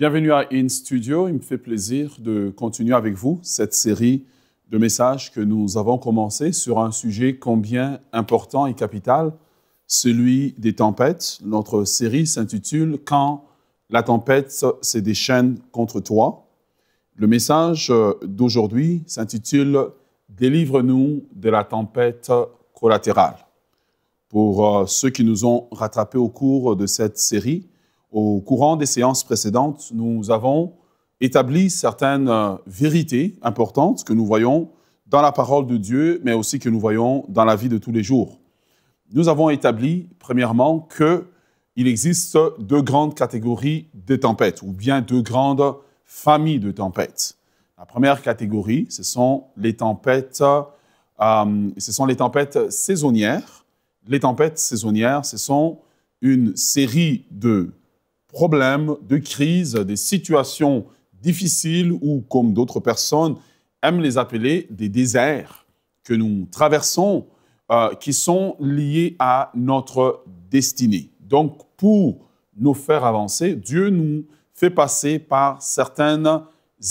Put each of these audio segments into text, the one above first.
Bienvenue à In Studio. Il me fait plaisir de continuer avec vous cette série de messages que nous avons commencé sur un sujet combien important et capital, celui des tempêtes. Notre série s'intitule « Quand la tempête se déchaîne contre toi ». Le message d'aujourd'hui s'intitule « Délivre-nous de la tempête collatérale ». Pour ceux qui nous ont rattrapés au cours de cette série, au courant des séances précédentes, nous avons établi certaines vérités importantes que nous voyons dans la parole de Dieu, mais aussi que nous voyons dans la vie de tous les jours. Nous avons établi, premièrement, qu'il existe deux grandes catégories de tempêtes, ou bien deux grandes familles de tempêtes. La première catégorie, ce sont les tempêtes saisonnières. Les tempêtes saisonnières, ce sont une série de problèmes, de crises, des situations difficiles ou, comme d'autres personnes aiment les appeler, des déserts que nous traversons qui sont liés à notre destinée. Donc, pour nous faire avancer, Dieu nous fait passer par certaines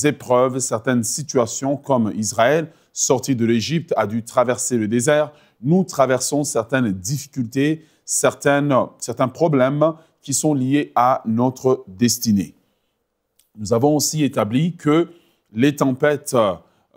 épreuves, certaines situations, comme Israël, sorti de l'Égypte, a dû traverser le désert. Nous traversons certaines difficultés, certains problèmes qui sont liés à notre destinée. Nous avons aussi établi que les tempêtes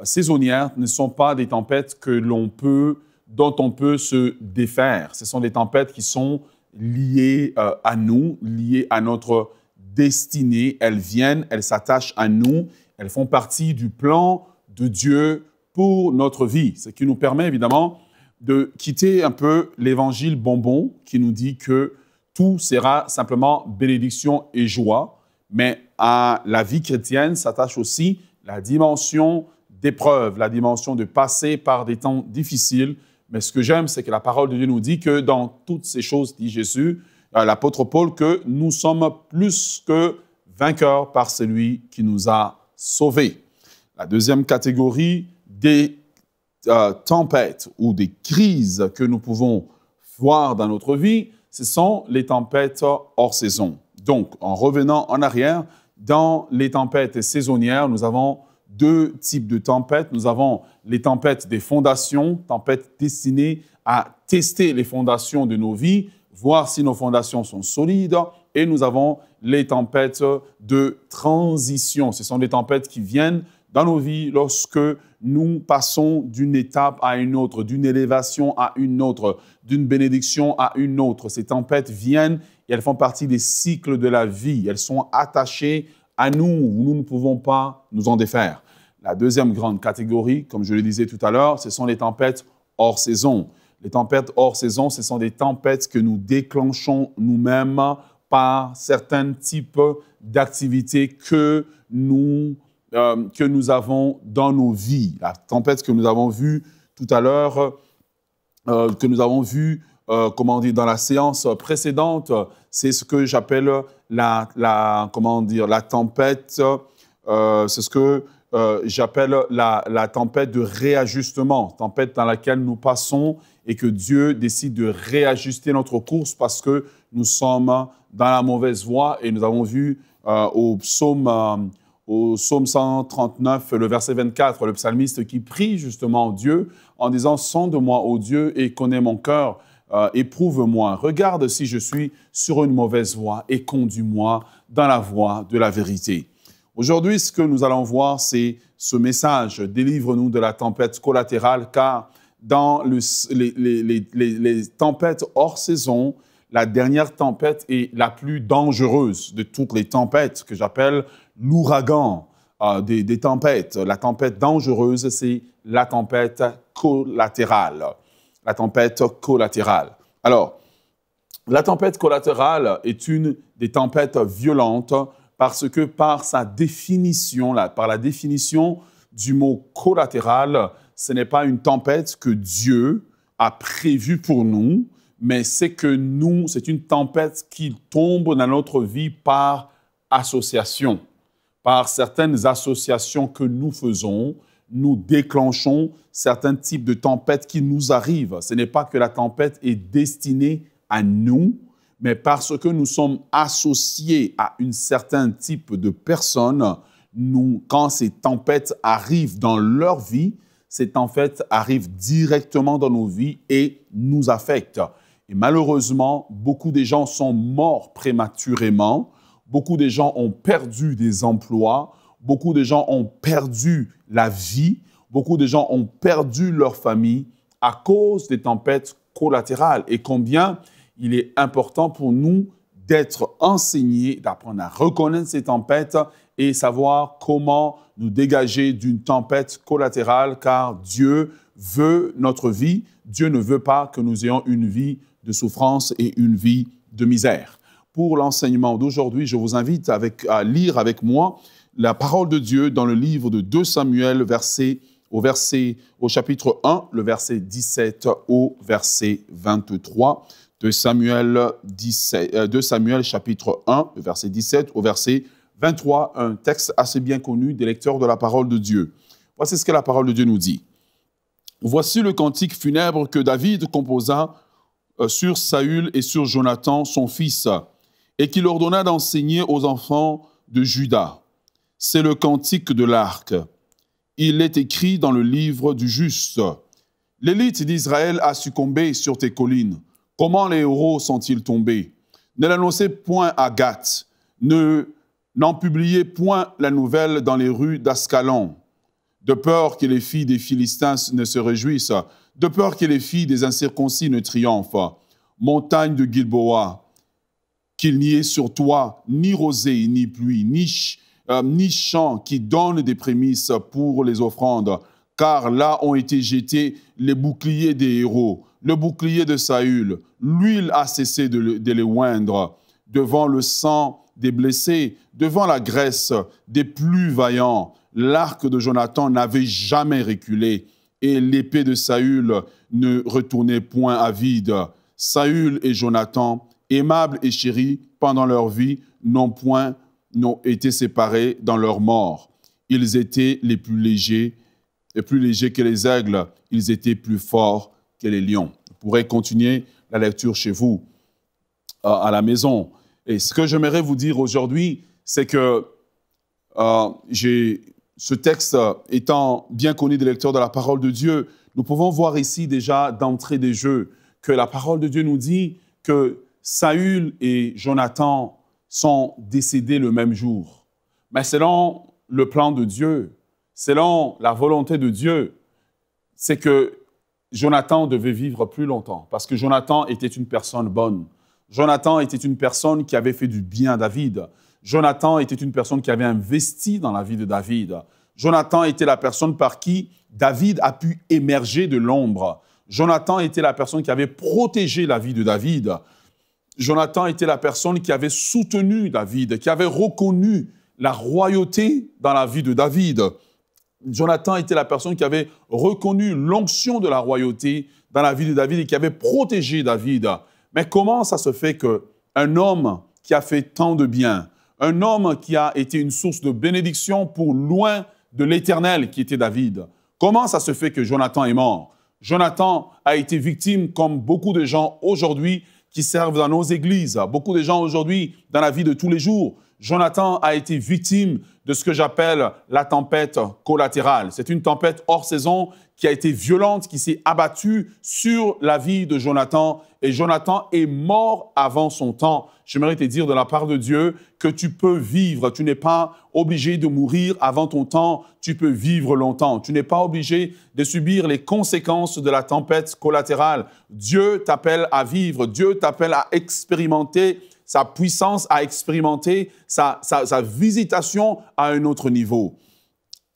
saisonnières ne sont pas des tempêtes dont on peut se défaire. Ce sont des tempêtes qui sont liées à nous, liées à notre destinée. Elles viennent, elles s'attachent à nous, elles font partie du plan de Dieu pour notre vie. Ce qui nous permet évidemment de quitter un peu l'évangile bonbon qui nous dit que tout sera simplement bénédiction et joie, mais à la vie chrétienne s'attache aussi la dimension d'épreuve, la dimension de passer par des temps difficiles. Mais ce que j'aime, c'est que la parole de Dieu nous dit que dans toutes ces choses, dit Jésus, l'apôtre Paul, que nous sommes plus que vainqueurs par celui qui nous a sauvés. La deuxième catégorie des tempêtes ou des crises que nous pouvons voir dans notre vie, ce sont les tempêtes hors saison. Donc, en revenant en arrière, dans les tempêtes saisonnières, nous avons deux types de tempêtes. Nous avons les tempêtes des fondations, tempêtes destinées à tester les fondations de nos vies, voir si nos fondations sont solides. Et nous avons les tempêtes de transition. Ce sont des tempêtes qui viennent dans nos vies lorsque nous passons d'une étape à une autre, d'une élévation à une autre, d'une bénédiction à une autre. Ces tempêtes viennent et elles font partie des cycles de la vie. Elles sont attachées à nous, où nous ne pouvons pas nous en défaire. La deuxième grande catégorie, comme je le disais tout à l'heure, ce sont les tempêtes hors saison. Les tempêtes hors saison, ce sont des tempêtes que nous déclenchons nous-mêmes par certains types d'activités que nous avons dans nos vies. La tempête que nous avons vue tout à l'heure, que nous avons vue dans la séance précédente, c'est ce que j'appelle la tempête, c'est ce que j'appelle la tempête de réajustement, tempête dans laquelle nous passons et que Dieu décide de réajuster notre course parce que nous sommes dans la mauvaise voie. Et nous avons vu au psaume 139, le verset 24, le psalmiste qui prie justement Dieu en disant « Sonde-moi, ô Dieu, et connais mon cœur, éprouve-moi. Regarde si je suis sur une mauvaise voie et conduis-moi dans la voie de la vérité. » Aujourd'hui, ce que nous allons voir, c'est ce message « Délivre-nous de la tempête collatérale » car dans les tempêtes hors saison, la dernière tempête est la plus dangereuse de toutes les tempêtes que j'appelle l'ouragan des tempêtes. La tempête dangereuse, c'est la tempête collatérale. La tempête collatérale. Alors, la tempête collatérale est une des tempêtes violentes parce que par la définition du mot collatéral, ce n'est pas une tempête que Dieu a prévue pour nous, mais c'est une tempête qui tombe dans notre vie par association. Par certaines associations que nous faisons, nous déclenchons certains types de tempêtes qui nous arrivent. Ce n'est pas que la tempête est destinée à nous, mais parce que nous sommes associés à un certain type de personnes, quand ces tempêtes arrivent dans leur vie, ces tempêtes arrivent directement dans nos vies et nous affectent. Et malheureusement, beaucoup de gens sont morts prématurément, beaucoup de gens ont perdu des emplois, beaucoup de gens ont perdu la vie, beaucoup de gens ont perdu leur famille à cause des tempêtes collatérales. Et combien il est important pour nous d'être enseignés, d'apprendre à reconnaître ces tempêtes et savoir comment nous dégager d'une tempête collatérale, car Dieu veut notre vie. Dieu ne veut pas que nous ayons une vie de souffrance et une vie de misère. Pour l'enseignement d'aujourd'hui, je vous invite à lire avec moi la parole de Dieu dans le livre de 2 Samuel, au chapitre 1, le verset 17 au verset 23. 2 Samuel, chapitre 1, le verset 17 au verset 23, un texte assez bien connu des lecteurs de la parole de Dieu. Voici ce que la parole de Dieu nous dit. « Voici le cantique funèbre que David composa sur Saül et sur Jonathan, son fils, et qu'il ordonna d'enseigner aux enfants de Juda. C'est le cantique de l'arc. Il est écrit dans le livre du juste. L'élite d'Israël a succombé sur tes collines. Comment les héros sont-ils tombés? Ne l'annoncez point à Gath. N'en publiez point la nouvelle dans les rues d'Ascalon, de peur que les filles des Philistins ne se réjouissent, de peur que les filles des incirconcis ne triomphent. Montagne de Gilboa, qu'il n'y ait sur toi ni rosée, ni pluie, ni champ qui donne des prémices pour les offrandes, car là ont été jetés les boucliers des héros, le bouclier de Saül. L'huile a cessé de les oindre devant le sang des blessés, devant la graisse des plus vaillants. L'arc de Jonathan n'avait jamais reculé et l'épée de Saül ne retournait point à vide. Saül et Jonathan, aimables et chéris pendant leur vie, n'ont été séparés dans leur mort. Ils étaient les plus légers que les aigles, ils étaient plus forts que les lions. Vous pourrez continuer la lecture chez vous, à la maison. Et ce que j'aimerais vous dire aujourd'hui, c'est que ce texte étant bien connu des lecteurs de la parole de Dieu, nous pouvons voir ici déjà d'entrée des jeux que la parole de Dieu nous dit que Saül et Jonathan sont décédés le même jour. Mais selon le plan de Dieu, selon la volonté de Dieu, c'est que Jonathan devait vivre plus longtemps parce que Jonathan était une personne bonne. Jonathan était une personne qui avait fait du bien à David. Jonathan était une personne qui avait investi dans la vie de David. Jonathan était la personne par qui David a pu émerger de l'ombre. Jonathan était la personne qui avait protégé la vie de David. Jonathan était la personne qui avait soutenu David, qui avait reconnu la royauté dans la vie de David. Jonathan était la personne qui avait reconnu l'onction de la royauté dans la vie de David et qui avait protégé David. Mais comment ça se fait qu'un homme qui a fait tant de bien, un homme qui a été une source de bénédiction pour loin de l'Éternel qui était David, comment ça se fait que Jonathan est mort? Jonathan a été victime, comme beaucoup de gens aujourd'hui qui servent dans nos églises, beaucoup de gens aujourd'hui dans la vie de tous les jours. Jonathan a été victime de ce que j'appelle la tempête collatérale. C'est une tempête hors saison qui a été violente, qui s'est abattue sur la vie de Jonathan. Et Jonathan est mort avant son temps. J'aimerais te dire de la part de Dieu que tu peux vivre. Tu n'es pas obligé de mourir avant ton temps. Tu peux vivre longtemps. Tu n'es pas obligé de subir les conséquences de la tempête collatérale. Dieu t'appelle à vivre. Dieu t'appelle à expérimenter sa puissance, à expérimenter sa visitation à un autre niveau.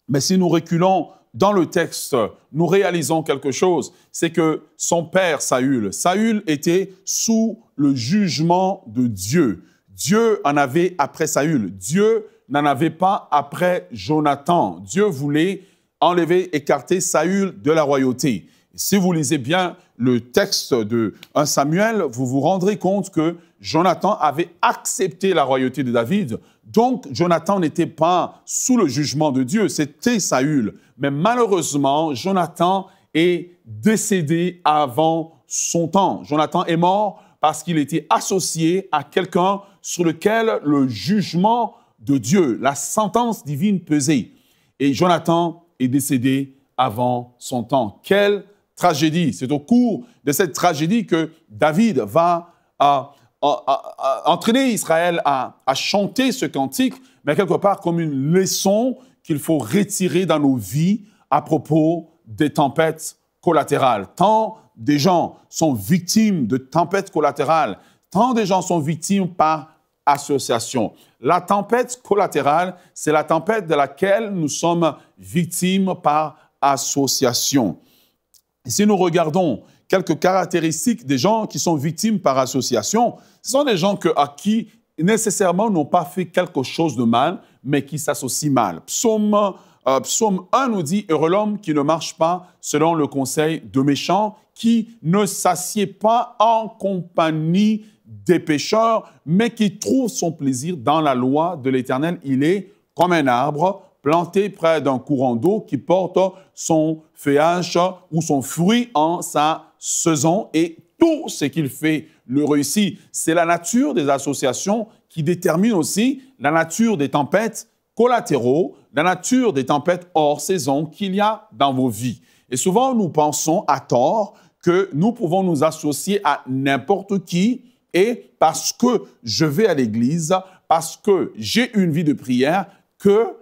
Mais si nous reculons dans le texte, nous réalisons quelque chose, c'est que son père Saül était sous le jugement de Dieu. Dieu en avait après Saül. Dieu n'en avait pas après Jonathan. Dieu voulait enlever, écarter Saül de la royauté. Et si vous lisez bien le texte de 1 Samuel, vous vous rendrez compte que Jonathan avait accepté la royauté de David. Donc, Jonathan n'était pas sous le jugement de Dieu, c'était Saül. Mais malheureusement, Jonathan est décédé avant son temps. Jonathan est mort parce qu'il était associé à quelqu'un sur lequel le jugement de Dieu, la sentence divine pesait. Et Jonathan est décédé avant son temps. Quelle tragédie! C'est au cours de cette tragédie que David va entraîner Israël à chanter ce cantique, mais quelque part comme une leçon qu'il faut retirer dans nos vies à propos des tempêtes collatérales. Tant des gens sont victimes de tempêtes collatérales, tant des gens sont victimes par association. La tempête collatérale, c'est la tempête de laquelle nous sommes victimes par association. Et si nous regardons quelques caractéristiques des gens qui sont victimes par association, ce sont des gens à qui nécessairement n'ont pas fait quelque chose de mal, mais qui s'associent mal. Psaume 1 nous dit « Heureux l'homme qui ne marche pas selon le conseil de méchants, qui ne s'assied pas en compagnie des pécheurs, mais qui trouve son plaisir dans la loi de l'Éternel. Il est comme un arbre planté près d'un courant d'eau qui porte son feuillage ou son fruit en sa saison et tout ce qu'il fait le réussit. » C'est la nature des associations qui détermine aussi la nature des tempêtes collatéraux, la nature des tempêtes hors saison qu'il y a dans vos vies. Et souvent, nous pensons à tort que nous pouvons nous associer à n'importe qui et parce que je vais à l'église, parce que j'ai une vie de prière, que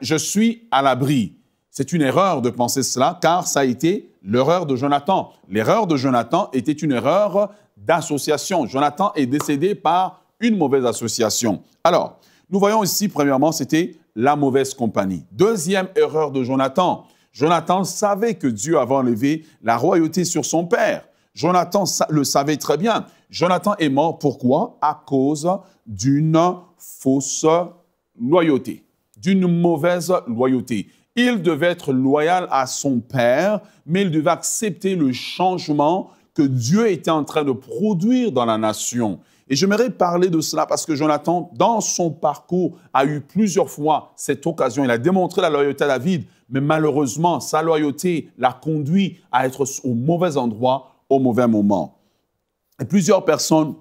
je suis à l'abri. C'est une erreur de penser cela, car ça a été l'erreur de Jonathan. L'erreur de Jonathan était une erreur d'association. Jonathan est décédé par une mauvaise association. Alors, nous voyons ici, premièrement, c'était la mauvaise compagnie. Deuxième erreur de Jonathan. Jonathan savait que Dieu avait enlevé la royauté sur son père. Jonathan le savait très bien. Jonathan est mort, pourquoi? À cause d'une fausse loyauté, d'une mauvaise loyauté. Il devait être loyal à son père, mais il devait accepter le changement que Dieu était en train de produire dans la nation. Et j'aimerais parler de cela parce que Jonathan, dans son parcours, a eu plusieurs fois cette occasion. Il a démontré la loyauté à David, mais malheureusement, sa loyauté l'a conduit à être au mauvais endroit, au mauvais moment. Et plusieurs personnes,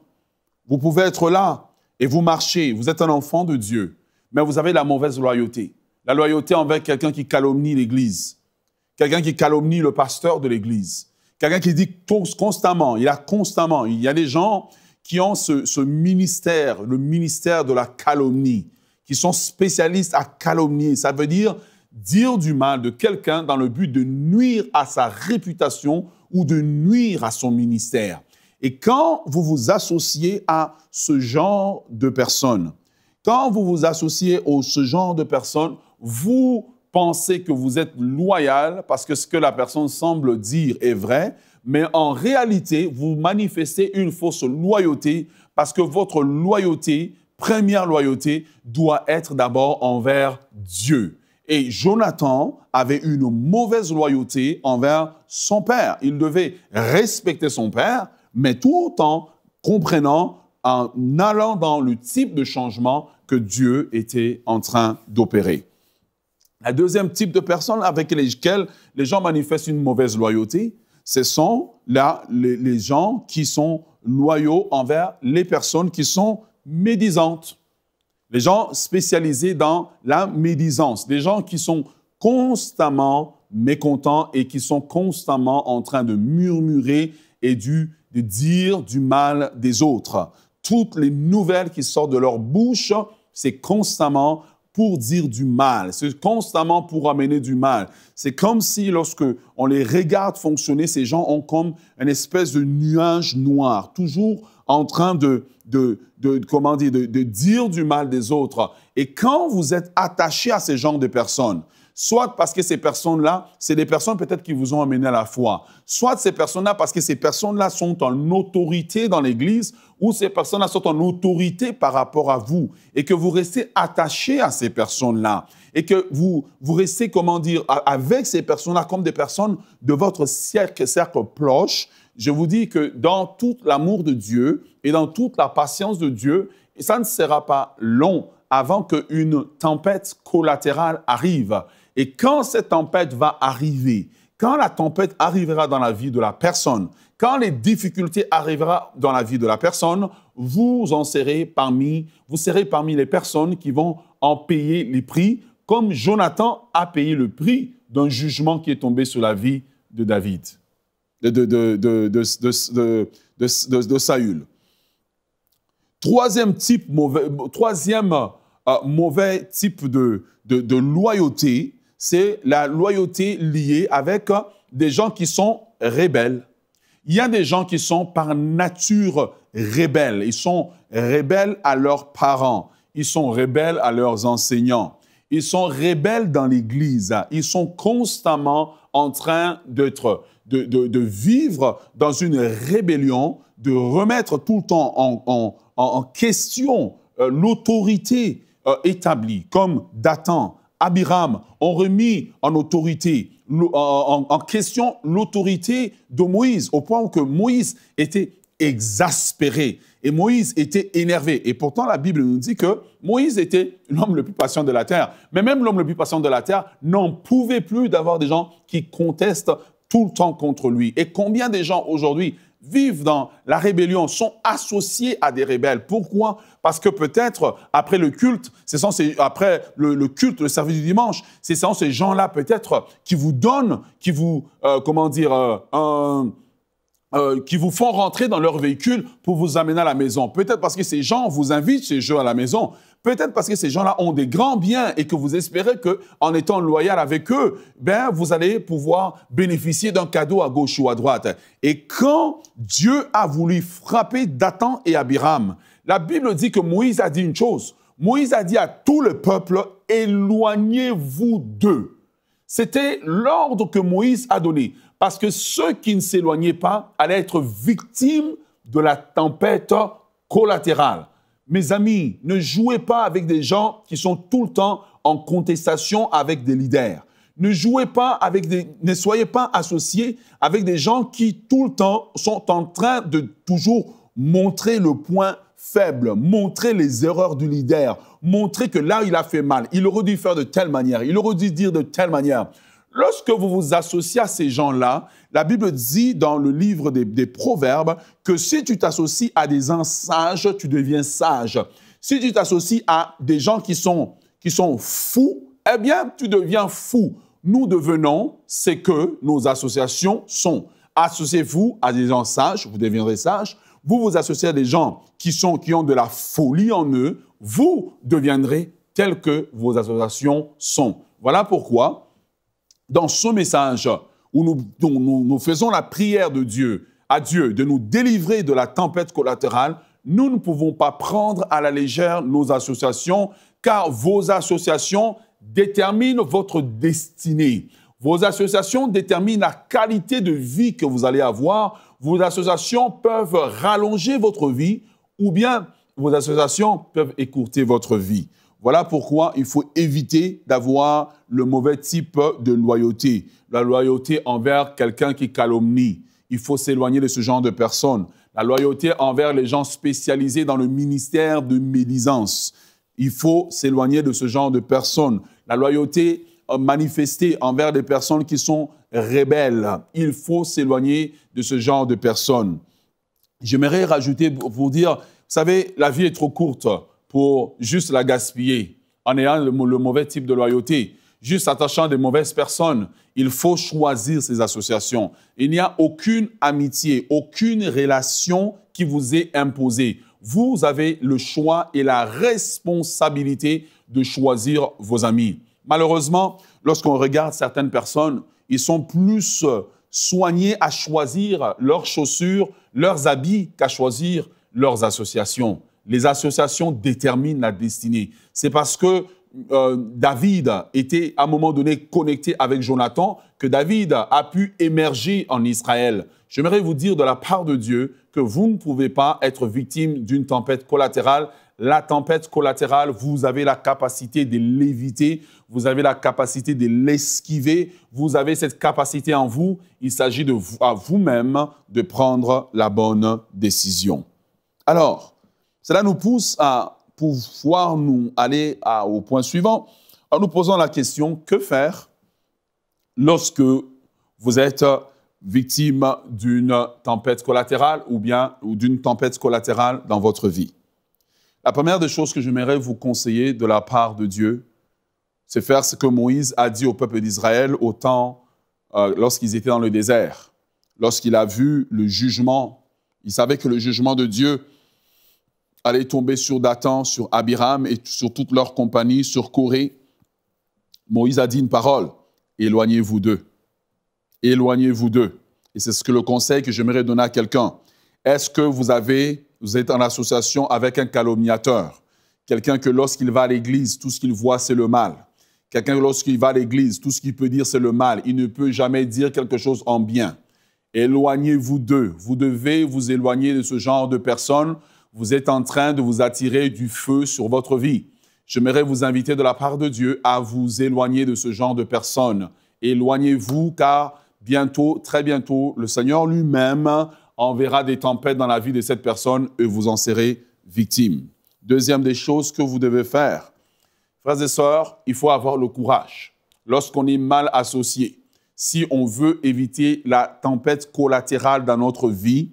vous pouvez être là et vous marchez, vous êtes un enfant de Dieu, mais vous avez la mauvaise loyauté. La loyauté envers quelqu'un qui calomnie l'Église, quelqu'un qui calomnie le pasteur de l'Église, quelqu'un qui dit constamment, il y a des gens qui ont ce ministère, le ministère de la calomnie, qui sont spécialistes à calomnier. Ça veut dire du mal de quelqu'un dans le but de nuire à sa réputation ou de nuire à son ministère. Et quand vous vous associez à ce genre de personnes, vous pensez que vous êtes loyal parce que ce que la personne semble dire est vrai, mais en réalité, vous manifestez une fausse loyauté parce que votre loyauté, première loyauté, doit être d'abord envers Dieu. Et Jonathan avait une mauvaise loyauté envers son père. Il devait respecter son père, mais tout en comprenant, en allant dans le type de changement que Dieu était en train d'opérer. La deuxième type de personnes avec lesquelles les gens manifestent une mauvaise loyauté, ce sont les gens qui sont loyaux envers les personnes qui sont médisantes. Les gens spécialisés dans la médisance, des gens qui sont constamment mécontents et qui sont constamment en train de murmurer et de dire du mal des autres. Toutes les nouvelles qui sortent de leur bouche, c'est constamment pour dire du mal, c'est constamment pour amener du mal. C'est comme si lorsque on les regarde fonctionner, ces gens ont comme une espèce de nuage noir, toujours en train de dire du mal des autres. Et quand vous êtes attaché à ces genres de personnes, soit parce que ces personnes-là, c'est des personnes peut-être qui vous ont amené à la foi, soit ces personnes-là parce que ces personnes-là sont en autorité dans l'Église, ou ces personnes-là sont en autorité par rapport à vous, et que vous restez attaché à ces personnes-là, et que vous restez, avec ces personnes-là comme des personnes de votre cercle proche. Je vous dis que dans tout l'amour de Dieu et dans toute la patience de Dieu, ça ne sera pas long avant qu'une tempête collatérale arrive. Et quand cette tempête va arriver, Quand la tempête arrivera dans la vie de la personne, quand les difficultés arriveront dans la vie de la personne, vous serez parmi les personnes qui vont en payer les prix, comme Jonathan a payé le prix d'un jugement qui est tombé sur la vie de David, de Saül. Troisième mauvais type de loyauté, c'est la loyauté liée avec des gens qui sont rebelles. Il y a des gens qui sont par nature rebelles. Ils sont rebelles à leurs parents. Ils sont rebelles à leurs enseignants. Ils sont rebelles dans l'Église. Ils sont constamment en train de vivre dans une rébellion, de remettre tout le temps en question l'autorité établie, comme Dathan, Abiram ont remis en question l'autorité de Moïse, au point que Moïse était exaspéré et Moïse était énervé. Et pourtant, la Bible nous dit que Moïse était l'homme le plus patient de la terre. Mais même l'homme le plus patient de la terre n'en pouvait plus d'avoir des gens qui contestent tout le temps contre lui. Et combien de gens aujourd'hui vivent dans la rébellion, sont associés à des rebelles. Pourquoi? Parce que peut-être, après le culte, après le culte, le service du dimanche, c'est ces gens-là peut-être qui vous donnent, qui vous font rentrer dans leur véhicule pour vous amener à la maison. Peut-être parce que ces gens vous invitent chez eux à la maison. Peut-être parce que ces gens-là ont des grands biens et que vous espérez qu'en étant loyal avec eux, vous allez pouvoir bénéficier d'un cadeau à gauche ou à droite. Et quand Dieu a voulu frapper Dathan et Abiram, la Bible dit que Moïse a dit une chose. Moïse a dit à tout le peuple, éloignez-vous d'eux. C'était l'ordre que Moïse a donné. Parce que ceux qui ne s'éloignaient pas allaient être victimes de la tempête collatérale. Mes amis, ne jouez pas avec des gens qui sont tout le temps en contestation avec des leaders. Ne soyez pas associés avec des gens qui tout le temps sont en train de toujours montrer le point faible, montrer les erreurs du leader, montrer que là, il a fait mal. Il aurait dû faire de telle manière, il aurait dû dire de telle manière. Lorsque vous vous associez à ces gens-là, la Bible dit dans le livre des Proverbes que si tu t'associes à des gens sages, tu deviens sage. Si tu t'associes à des gens qui sont fous, eh bien, tu deviens fou. Nous devenons ce que nos associations sont. Associez-vous à des gens sages, vous deviendrez sages. Vous vous associez à des gens qui ont de la folie en eux, vous deviendrez tels que vos associations sont. Voilà pourquoi, dans ce message où nous faisons la prière de Dieu, à Dieu, de nous délivrer de la tempête collatérale, nous ne pouvons pas prendre à la légère nos associations, car vos associations déterminent votre destinée. Vos associations déterminent la qualité de vie que vous allez avoir. Vos associations peuvent rallonger votre vie ou bien vos associations peuvent écourter votre vie. Voilà pourquoi il faut éviter d'avoir le mauvais type de loyauté. La loyauté envers quelqu'un qui calomnie. Il faut s'éloigner de ce genre de personnes. La loyauté envers les gens spécialisés dans le ministère de médisance. Il faut s'éloigner de ce genre de personnes. La loyauté manifestée envers des personnes qui sont rebelles. Il faut s'éloigner de ce genre de personnes. J'aimerais rajouter pour vous dire, vous savez, la vie est trop courte pour juste la gaspiller en ayant le mauvais type de loyauté, juste attachant des mauvaises personnes. Il faut choisir ces associations. Il n'y a aucune amitié, aucune relation qui vous est imposée. Vous avez le choix et la responsabilité de choisir vos amis. Malheureusement, lorsqu'on regarde certaines personnes, ils sont plus soignés à choisir leurs chaussures, leurs habits qu'à choisir leurs associations. Les associations déterminent la destinée. C'est parce que David était à un moment donné connecté avec Jonathan que David a pu émerger en Israël. J'aimerais vous dire de la part de Dieu que vous ne pouvez pas être victime d'une tempête collatérale. La tempête collatérale, vous avez la capacité de l'éviter, vous avez la capacité de l'esquiver, vous avez cette capacité en vous. Il s'agit à vous-même de prendre la bonne décision. Alors, cela nous pousse à pouvoir nous aller au point suivant en nous posant la question, que faire lorsque vous êtes victime d'une tempête collatérale ou d'une tempête collatérale dans votre vie. La première des choses que j'aimerais vous conseiller de la part de Dieu, c'est faire ce que Moïse a dit au peuple d'Israël au temps lorsqu'ils étaient dans le désert. Lorsqu'il a vu le jugement, il savait que le jugement de Dieu allait tomber sur Dathan, sur Abiram et sur toute leur compagnie, sur Corée. Moïse a dit une parole, éloignez-vous d'eux. Éloignez-vous d'eux. Et c'est ce que le conseil que j'aimerais donner à quelqu'un. Est-ce que vous êtes en association avec un calomniateur? Quelqu'un que lorsqu'il va à l'église, tout ce qu'il voit, c'est le mal. Quelqu'un que lorsqu'il va à l'église, tout ce qu'il peut dire, c'est le mal. Il ne peut jamais dire quelque chose en bien. Éloignez-vous d'eux. Vous devez vous éloigner de ce genre de personnes. Vous êtes en train de vous attirer du feu sur votre vie. J'aimerais vous inviter de la part de Dieu à vous éloigner de ce genre de personnes. Éloignez-vous car bientôt, très bientôt, le Seigneur lui-même enverra des tempêtes dans la vie de cette personne et vous en serez victime. Deuxième des choses que vous devez faire, frères et sœurs, il faut avoir le courage. Lorsqu'on est mal associé, si on veut éviter la tempête collatérale dans notre vie,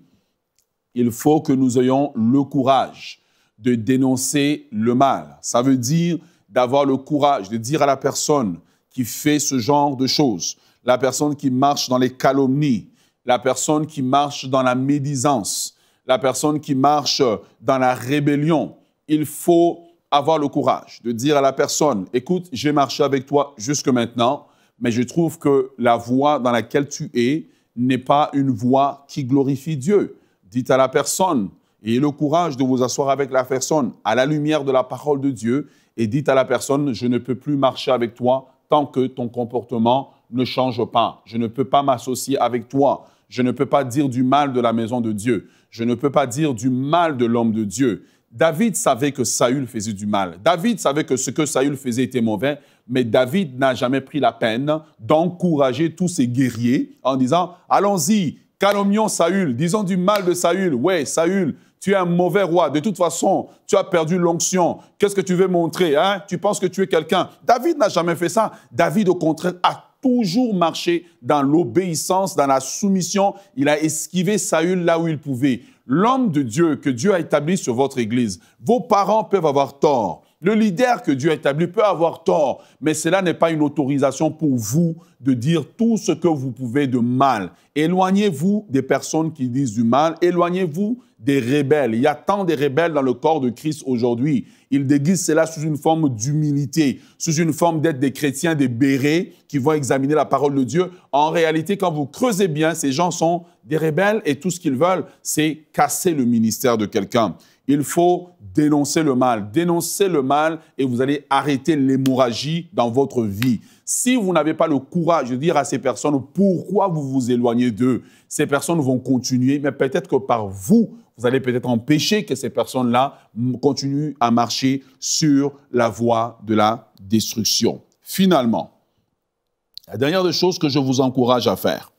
il faut que nous ayons le courage de dénoncer le mal. Ça veut dire d'avoir le courage de dire à la personne qui fait ce genre de choses, la personne qui marche dans les calomnies, la personne qui marche dans la médisance, la personne qui marche dans la rébellion. Il faut avoir le courage de dire à la personne, écoute, j'ai marché avec toi jusque maintenant, mais je trouve que la voie dans laquelle tu es n'est pas une voie qui glorifie Dieu. Dites à la personne, ayez le courage de vous asseoir avec la personne à la lumière de la parole de Dieu et dites à la personne, je ne peux plus marcher avec toi tant que ton comportement ne change pas. Je ne peux pas m'associer avec toi. Je ne peux pas dire du mal de la maison de Dieu. Je ne peux pas dire du mal de l'homme de Dieu. David savait que Saül faisait du mal. David savait que ce que Saül faisait était mauvais, mais David n'a jamais pris la peine d'encourager tous ses guerriers en disant « Allons-y, calomnions Saül, disons du mal de Saül. Ouais, Saül, tu es un mauvais roi. De toute façon, tu as perdu l'onction. Qu'est-ce que tu veux montrer, hein? Tu penses que tu es quelqu'un. » David n'a jamais fait ça. David, au contraire, a toujours marché dans l'obéissance, dans la soumission. Il a esquivé Saül là où il pouvait. L'homme de Dieu que Dieu a établi sur votre église, vos parents peuvent avoir tort. Le leader que Dieu a établi peut avoir tort, mais cela n'est pas une autorisation pour vous de dire tout ce que vous pouvez de mal. Éloignez-vous des personnes qui disent du mal, éloignez-vous des rebelles. Il y a tant de rebelles dans le corps de Christ aujourd'hui. Ils déguisent cela sous une forme d'humilité, sous une forme d'être des chrétiens, des bérets qui vont examiner la parole de Dieu. En réalité, quand vous creusez bien, ces gens sont des rebelles et tout ce qu'ils veulent, c'est casser le ministère de quelqu'un. Il faut dénoncer le mal et vous allez arrêter l'hémorragie dans votre vie. Si vous n'avez pas le courage de dire à ces personnes pourquoi vous vous éloignez d'eux, ces personnes vont continuer, mais peut-être que par vous, vous allez peut-être empêcher que ces personnes-là continuent à marcher sur la voie de la destruction. Finalement, la dernière des choses que je vous encourage à faire,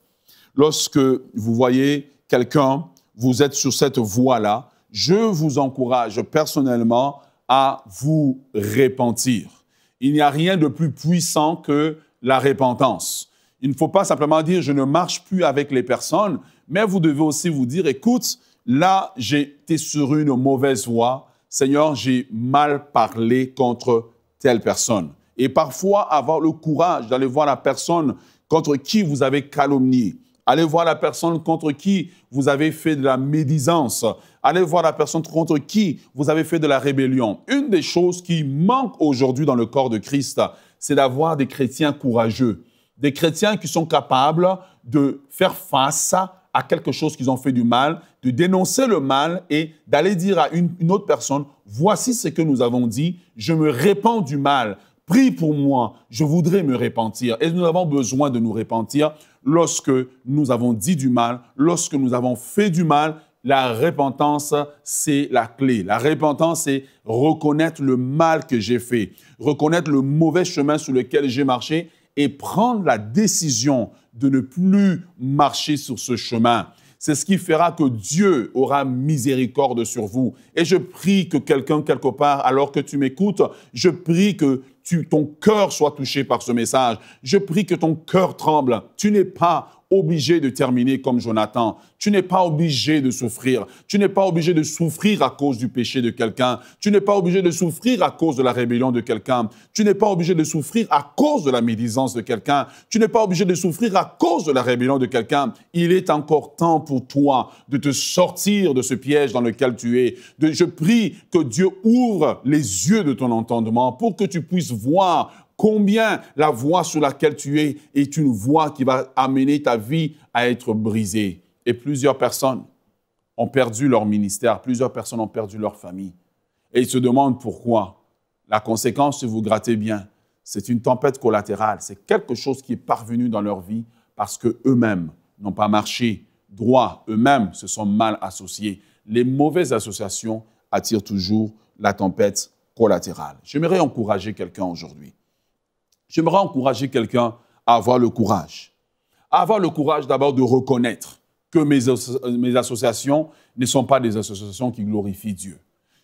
lorsque vous voyez quelqu'un, vous êtes sur cette voie-là, je vous encourage personnellement à vous repentir. Il n'y a rien de plus puissant que la repentance. Il ne faut pas simplement dire « je ne marche plus avec les personnes », mais vous devez aussi vous dire « écoute, là, j'étais sur une mauvaise voie. Seigneur, j'ai mal parlé contre telle personne. » Et parfois, avoir le courage d'aller voir la personne contre qui vous avez calomnié. Allez voir la personne contre qui vous avez fait de la médisance. Allez voir la personne contre qui vous avez fait de la rébellion. Une des choses qui manque aujourd'hui dans le corps de Christ, c'est d'avoir des chrétiens courageux. Des chrétiens qui sont capables de faire face à quelque chose qu'ils ont fait du mal, de dénoncer le mal et d'aller dire à une autre personne, voici ce que nous avons dit, je me répands du mal. Prie pour moi, je voudrais me repentir. Et nous avons besoin de nous repentir lorsque nous avons dit du mal, lorsque nous avons fait du mal. La repentance, c'est la clé. La repentance, c'est reconnaître le mal que j'ai fait, reconnaître le mauvais chemin sur lequel j'ai marché et prendre la décision de ne plus marcher sur ce chemin. C'est ce qui fera que Dieu aura miséricorde sur vous. Et je prie que quelqu'un, quelque part, alors que tu m'écoutes, je prie que ton cœur soit touché par ce message. Je prie que ton cœur tremble. Tu n'es pas obligé de terminer comme Jonathan. Tu n'es pas obligé de souffrir. Tu n'es pas obligé de souffrir à cause du péché de quelqu'un. Tu n'es pas obligé de souffrir à cause de la rébellion de quelqu'un. Tu n'es pas obligé de souffrir à cause de la médisance de quelqu'un. Tu n'es pas obligé de souffrir à cause de la rébellion de quelqu'un. Il est encore temps pour toi de te sortir de ce piège dans lequel tu es. Je prie que Dieu ouvre les yeux de ton entendement pour que tu puisses voir combien la voie sur laquelle tu es est une voie qui va amener ta vie à être brisée. Et plusieurs personnes ont perdu leur ministère, plusieurs personnes ont perdu leur famille. Et ils se demandent pourquoi. La conséquence, si vous grattez bien, c'est une tempête collatérale. C'est quelque chose qui est parvenu dans leur vie parce qu'eux-mêmes n'ont pas marché droit, eux-mêmes se sont mal associés. Les mauvaises associations attirent toujours la tempête collatérale. J'aimerais encourager quelqu'un aujourd'hui. J'aimerais encourager quelqu'un à avoir le courage. À avoir le courage d'abord de reconnaître que mes associations ne sont pas des associations qui glorifient Dieu.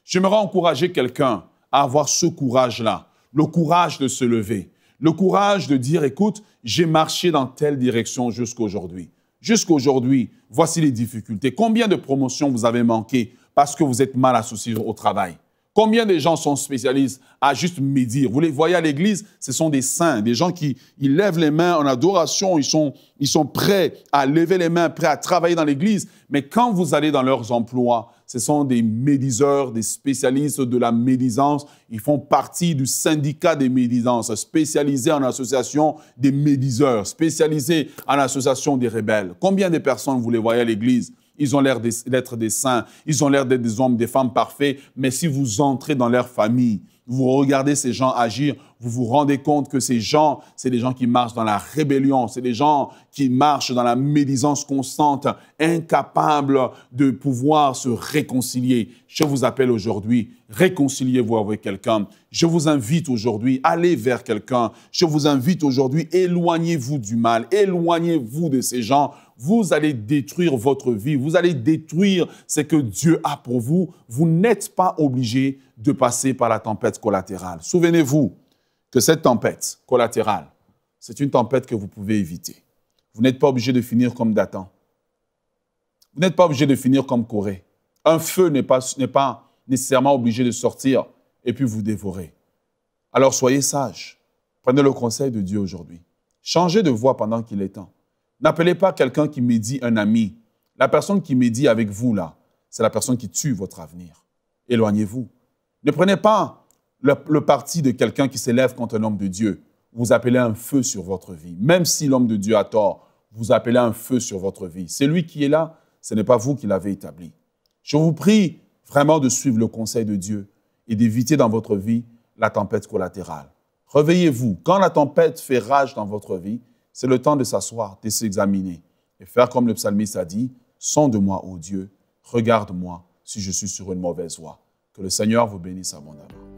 J'aimerais encourager quelqu'un à avoir ce courage-là, le courage de se lever, le courage de dire, écoute, j'ai marché dans telle direction jusqu'à aujourd'hui. Jusqu'à aujourd'hui, voici les difficultés. Combien de promotions vous avez manqué parce que vous êtes mal associé au travail? Combien de gens sont spécialistes à juste médire? Vous les voyez à l'église, ce sont des saints, des gens qui ils lèvent les mains en adoration, ils sont prêts à lever les mains, prêts à travailler dans l'église. Mais quand vous allez dans leurs emplois, ce sont des médiseurs, des spécialistes de la médisance. Ils font partie du syndicat des médisances, spécialisés en association des médiseurs, spécialisés en association des rebelles. Combien de personnes vous les voyez à l'église? Ils ont l'air d'être des saints, ils ont l'air d'être des hommes, des femmes parfaits, mais si vous entrez dans leur famille, vous regardez ces gens agir, vous vous rendez compte que ces gens, c'est des gens qui marchent dans la rébellion, c'est des gens qui marchent dans la médisance constante, incapables de pouvoir se réconcilier. Je vous appelle aujourd'hui, réconciliez-vous avec quelqu'un. Je vous invite aujourd'hui, allez vers quelqu'un. Je vous invite aujourd'hui, éloignez-vous du mal, éloignez-vous de ces gens. Vous allez détruire votre vie, vous allez détruire ce que Dieu a pour vous. Vous n'êtes pas obligé de passer par la tempête collatérale. Souvenez-vous que cette tempête collatérale, c'est une tempête que vous pouvez éviter. Vous n'êtes pas obligé de finir comme Dathan. Vous n'êtes pas obligé de finir comme Corée. Un feu n'est pas nécessairement obligé de sortir et puis vous dévorer. Alors soyez sages. Prenez le conseil de Dieu aujourd'hui. Changez de voie pendant qu'il est temps. N'appelez pas quelqu'un qui médit un ami. La personne qui médit avec vous, là, c'est la personne qui tue votre avenir. Éloignez-vous. Ne prenez pas le parti de quelqu'un qui s'élève contre un homme de Dieu. Vous appelez un feu sur votre vie. Même si l'homme de Dieu a tort, vous appelez un feu sur votre vie. C'est lui qui est là, ce n'est pas vous qui l'avez établi. Je vous prie vraiment de suivre le conseil de Dieu et d'éviter dans votre vie la tempête collatérale. Réveillez-vous. Quand la tempête fait rage dans votre vie, c'est le temps de s'asseoir, de s'examiner et faire comme le psalmiste a dit, « Sonde-moi, ô Dieu, regarde-moi si je suis sur une mauvaise voie. » Que le Seigneur vous bénisse abondamment.